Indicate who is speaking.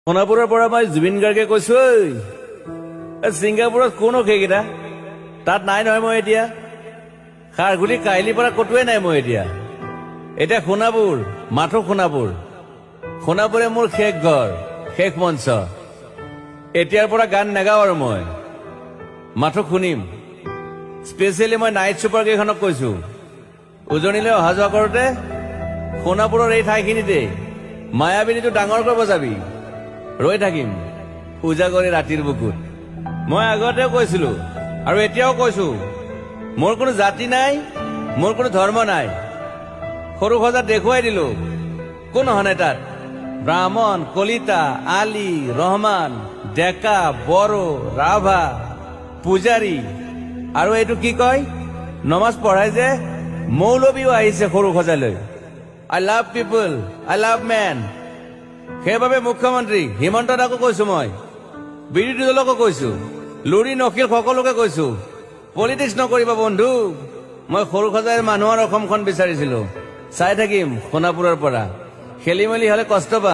Speaker 1: সোণাপুৰৰ পৰা মই জুবিন গাৰ্গে কৈছো, ছিংগাপুৰত কোন সেইকেইটা তাত নাই নহয়। মই এতিয়া খাৰঘুলি কাহিলীৰ পৰা কতোৱে নাই। মই এতিয়া সোণাপুৰ, মাথো সোণাপুৰ। সোণাপুৰে মোৰ শেষ ঘৰ, শেষ মঞ্চ। এতিয়াৰ পৰা গান নাগাওঁ আৰু মই মাথো শুনিম। স্পেচিয়েলি মই নাইট ছুপাৰ কেইখনক কৈছো, উজনিলৈ অহা যোৱা কৰোতে সোণাপুৰৰ এই ঠাইখিনিতে মায়াবিনীটো ডাঙৰকৈ বজাবি। ৰৈ থাকিম উজাগৰে ৰাতিৰ বুকুত। মই আগতেও কৈছিলো আৰু এতিয়াও কৈছো, মোৰ কোনো জাতি নাই, মোৰ কোনো ধৰ্ম নাই। সৰু সজাত দেখুৱাই দিলো কোন হনে তাত ব্ৰাহ্মণ, কলিতা, আলী, ৰহমান, ডেকা, বড়ো, ৰাভা, পূজাৰী আৰু এইটো কি কয় নমাজ পঢ়াই যে মৌলবীও আহিছে সৰু সজালৈ। I love people, I love man. সেইবাবে মুখ্যমন্ত্ৰী হিমন্ত দাকো কৈছো, মই বিৰোধী দলকো কৈছো, লুৰি নকিল সকলোকে কৈছো, পলিটিক্স নকৰিবা বন্ধু। মই সৰু সজাইৰ মানুহৰ অসমখন বিচাৰিছিলো। চাই থাকিম সোণাপুৰৰ পৰা। খেলি মেলি হলে কষ্ট পাম।